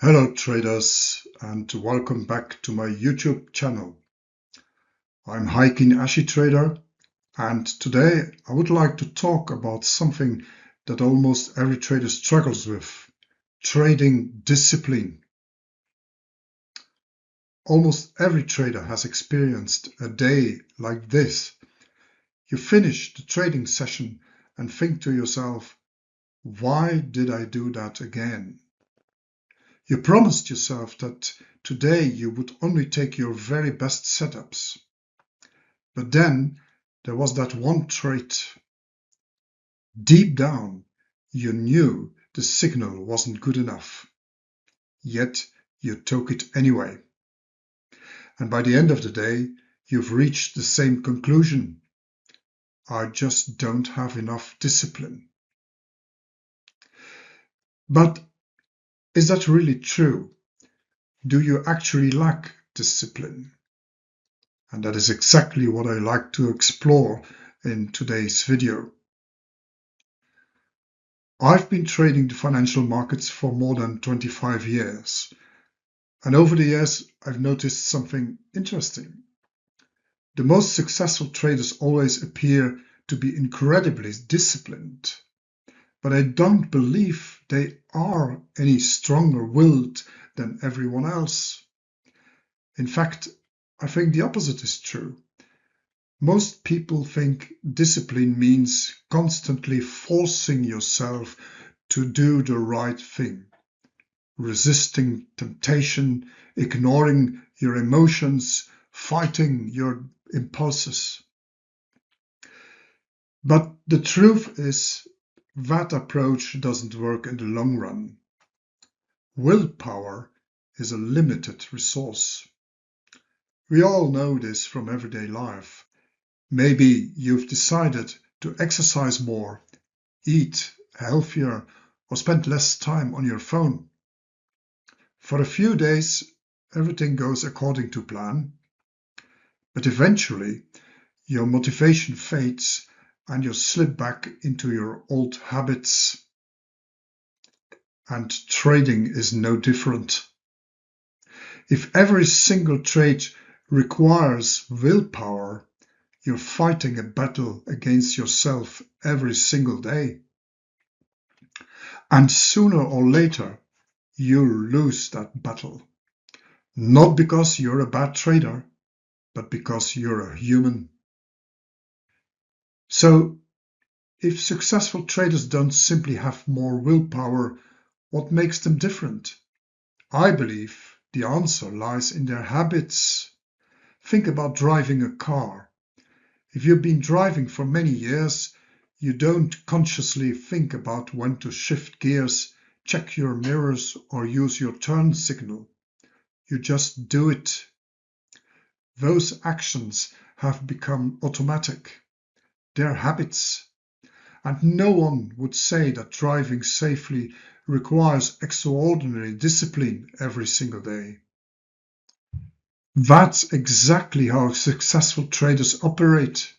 Hello traders and welcome back to my YouTube channel. I'm Hiking Ashi Trader and today I would like to talk about something that almost every trader struggles with: trading discipline. Almost every trader has experienced a day like this. You finish the trading session and think to yourself, why did I do that again? You promised yourself that today you would only take your very best setups. But then there was that one trade. Deep down, you knew the signal wasn't good enough. Yet you took it anyway. And by the end of the day, you've reached the same conclusion. I just don't have enough discipline. But is that really true? Do you actually lack discipline? And that is exactly what I like to explore in today's video. I've been trading the financial markets for more than 25 years. And over the years, I've noticed something interesting. The most successful traders always appear to be incredibly disciplined. But I don't believe they are any stronger willed than everyone else. In fact, I think the opposite is true. Most people think discipline means constantly forcing yourself to do the right thing, resisting temptation, ignoring your emotions, fighting your impulses. But the truth is that approach doesn't work in the long run. Willpower is a limited resource. We all know this from everyday life. Maybe you've decided to exercise more, eat healthier, or spend less time on your phone. For a few days, everything goes according to plan, but eventually your motivation fades and you slip back into your old habits. And trading is no different. If every single trade requires willpower, you're fighting a battle against yourself every single day. And sooner or later, you'll lose that battle. Not because you're a bad trader, but because you're a human. So, if successful traders don't simply have more willpower, what makes them different? I believe the answer lies in their habits. Think about driving a car. If you've been driving for many years, you don't consciously think about when to shift gears, check your mirrors, or use your turn signal. You just do it. Those actions have become automatic. They're habits. And no one would say that driving safely requires extraordinary discipline every single day. That's exactly how successful traders operate.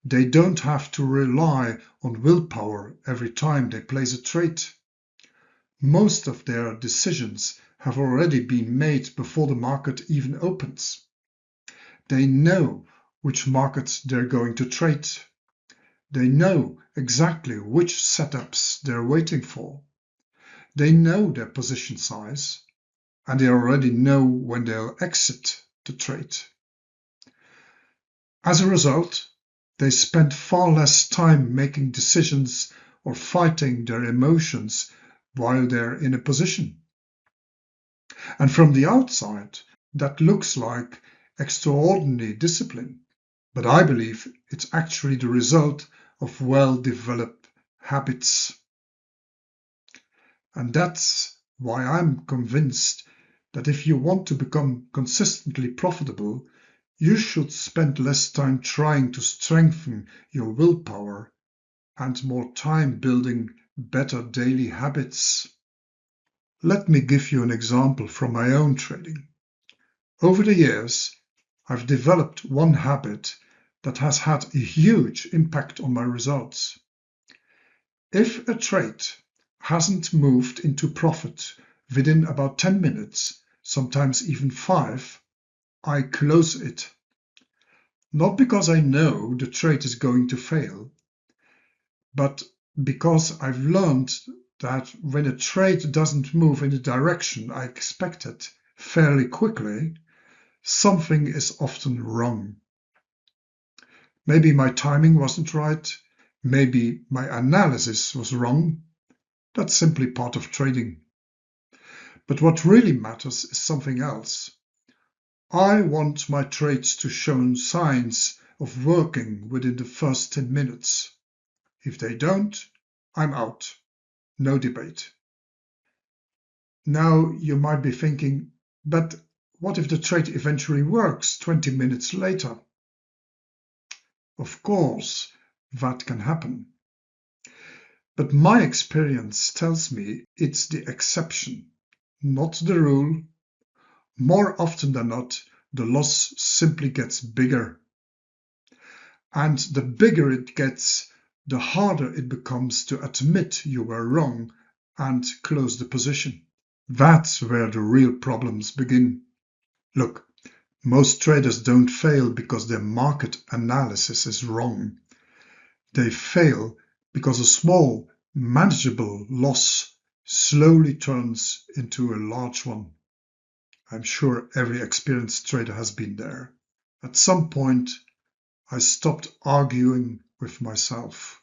They don't have to rely on willpower every time they place a trade. Most of their decisions have already been made before the market even opens. They know which markets they're going to trade. They know exactly which setups they're waiting for. They know their position size, and they already know when they'll exit the trade. As a result, they spend far less time making decisions or fighting their emotions while they're in a position. And from the outside, that looks like extraordinary discipline. But I believe it's actually the result of well-developed habits. And that's why I'm convinced that if you want to become consistently profitable, you should spend less time trying to strengthen your willpower and more time building better daily habits. Let me give you an example from my own trading. Over the years, I've developed one habit that has had a huge impact on my results. If a trade hasn't moved into profit Within about 10 minutes, sometimes even 5, I close it. Not because I know the trade is going to fail, but because I've learned that when a trade doesn't move in the direction I expected fairly quickly, something is often wrong. Maybe my timing wasn't right. Maybe my analysis was wrong. That's simply part of trading. But what really matters is something else. I want my trades to show signs of working within the first 10 minutes. If they don't, I'm out. No debate. Now you might be thinking, but what if the trade eventually works 20 minutes later? Of course, that can happen. But my experience tells me it's the exception, not the rule. More often than not, the loss simply gets bigger. And the bigger it gets, the harder it becomes to admit you were wrong and close the position. That's where the real problems begin. Look, most traders don't fail because their market analysis is wrong. They fail because a small, manageable loss slowly turns into a large one. I'm sure every experienced trader has been there. At some point, I stopped arguing with myself.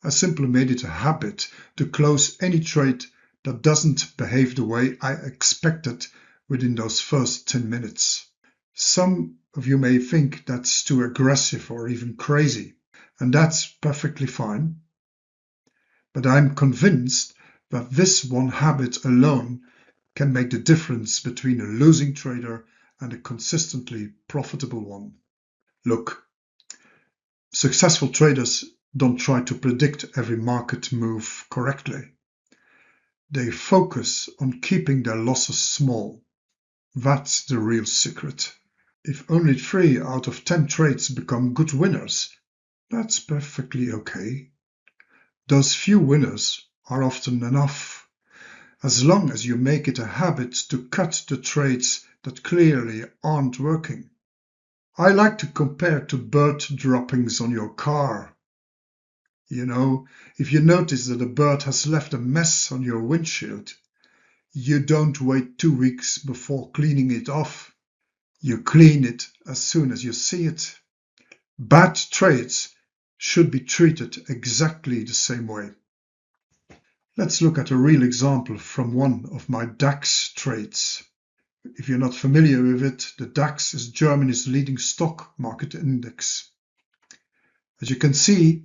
I simply made it a habit to close any trade that doesn't behave the way I expected within those first 10 minutes. Some of you may think that's too aggressive or even crazy, and that's perfectly fine. But I'm convinced that this one habit alone can make the difference between a losing trader and a consistently profitable one. Look, successful traders don't try to predict every market move correctly. They focus on keeping their losses small. That's the real secret. If only 3 out of 10 trades become good winners, that's perfectly okay. Those few winners are often enough, as long as you make it a habit to cut the trades that clearly aren't working. I like to compare to bird droppings on your car. You know, if you notice that a bird has left a mess on your windshield, you don't wait 2 weeks before cleaning it off. You clean it as soon as you see it. Bad trades should be treated exactly the same way. Let's look at a real example from one of my DAX trades. If you're not familiar with it, the DAX is Germany's leading stock market index. As you can see,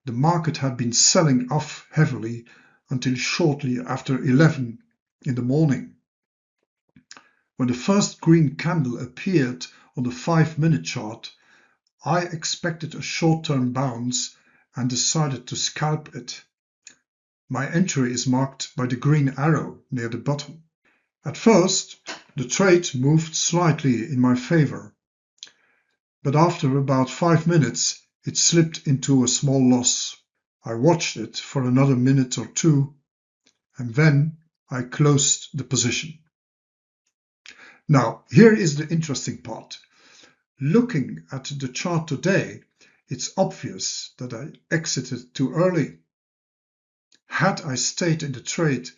the market had been selling off heavily until shortly after 11 in the morning. When the first green candle appeared on the 5-minute chart, I expected a short-term bounce and decided to scalp it. My entry is marked by the green arrow near the bottom. At first, the trade moved slightly in my favor, but after about 5 minutes, it slipped into a small loss. I watched it for another minute or two, and then I closed the position. Now, here is the interesting part. Looking at the chart today, it's obvious that I exited too early. Had I stayed in the trade,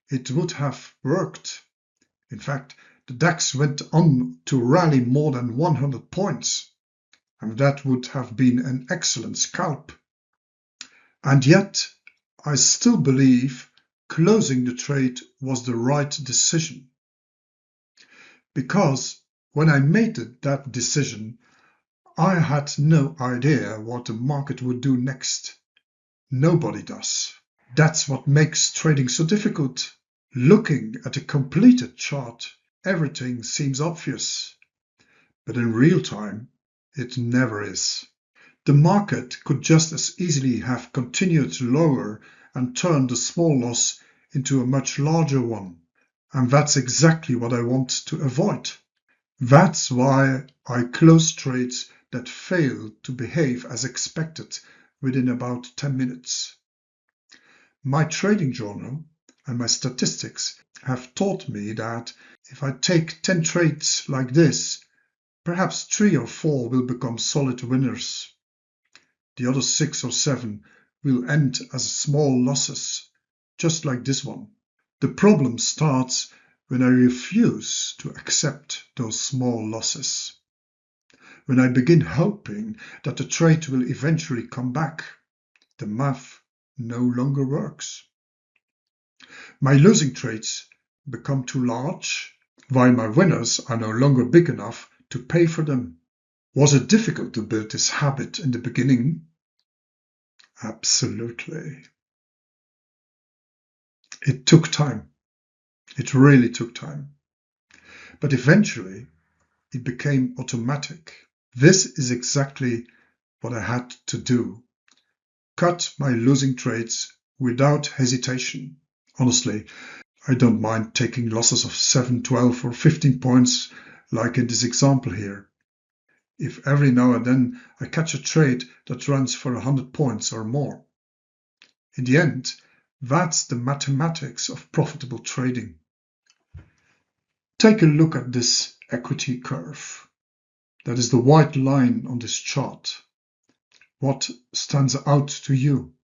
it would have worked. In fact, the DAX went on to rally more than 100 points, and that would have been an excellent scalp. And yet, I still believe closing the trade was the right decision. Because when I made that decision, I had no idea what the market would do next. Nobody does. That's what makes trading so difficult. Looking at a completed chart, everything seems obvious. But in real time, it never is. The market could just as easily have continued lower and turned the small loss into a much larger one. And that's exactly what I want to avoid. That's why I close trades that fail to behave as expected within about 10 minutes. My trading journal And my statistics have taught me that if I take 10 trades like this, perhaps 3 or 4 will become solid winners. The other 6 or 7 will end as small losses, just like this one. The problem starts when I refuse to accept those small losses. When I begin hoping that the trade will eventually come back, the math no longer works. My losing trades become too large, while my winners are no longer big enough to pay for them. Was it difficult to build this habit in the beginning? Absolutely. It took time. It really took time. But eventually, it became automatic. This is exactly what I had to do. Cut my losing trades without hesitation. Honestly, I don't mind taking losses of 7, 12 or 15 points like in this example here. If every now and then I catch a trade that runs for 100 points or more. In the end, that's the mathematics of profitable trading. Take a look at this equity curve. That is the white line on this chart. What stands out to you?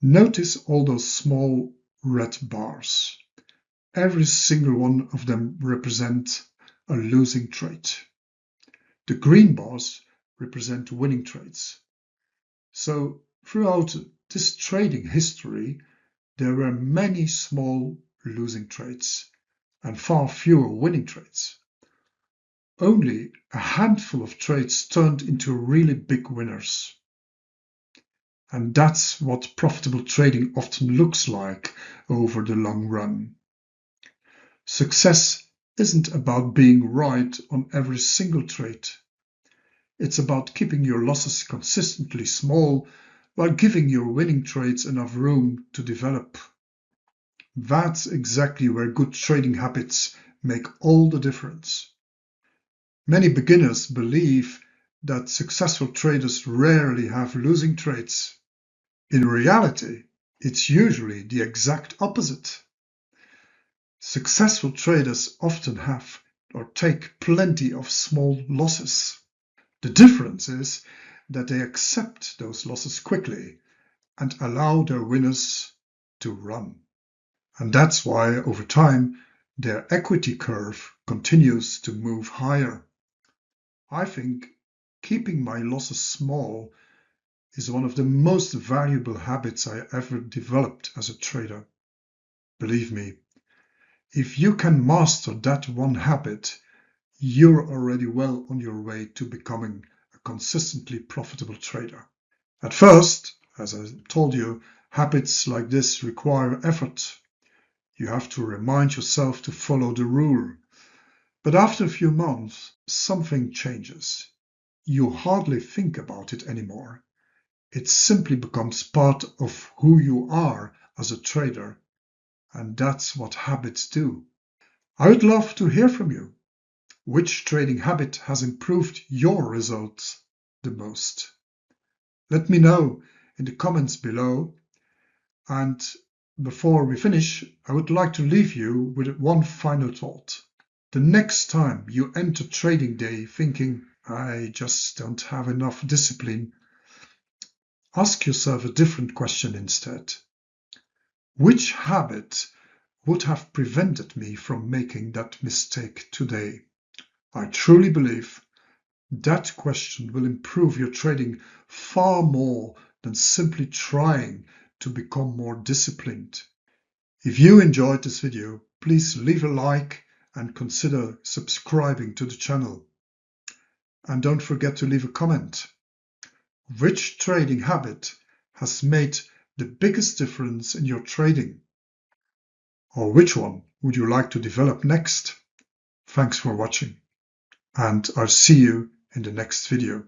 Notice all those small red bars. Every single one of them represents a losing trade. The green bars represent winning trades. So throughout this trading history, there were many small losing trades and far fewer winning trades. Only a handful of trades turned into really big winners. And that's what profitable trading often looks like over the long run. Success isn't about being right on every single trade. It's about keeping your losses consistently small while giving your winning trades enough room to develop. That's exactly where good trading habits make all the difference. Many beginners believe that successful traders rarely have losing trades. In reality, it's usually the exact opposite. Successful traders often have or take plenty of small losses. The difference is that they accept those losses quickly and allow their winners to run. And that's why over time their equity curve continues to move higher. I think keeping my losses small is one of the most valuable habits I ever developed as a trader. Believe me, if you can master that one habit, you're already well on your way to becoming a consistently profitable trader. At first, as I told you, habits like this require effort. You have to remind yourself to follow the rule. But after a few months, something changes. You hardly think about it anymore. It simply becomes part of who you are as a trader. And that's what habits do. I would love to hear from you. Which trading habit has improved your results the most? Let me know in the comments below. And before we finish, I would like to leave you with one final thought. The next time you enter trading day thinking, I just don't have enough discipline, ask yourself a different question instead. Which habit would have prevented me from making that mistake today? I truly believe that question will improve your trading far more than simply trying to become more disciplined. If you enjoyed this video, please leave a like and consider subscribing to the channel. And don't forget to leave a comment. Which trading habit has made the biggest difference in your trading? Or which one would you like to develop next? Thanks for watching, and I'll see you in the next video.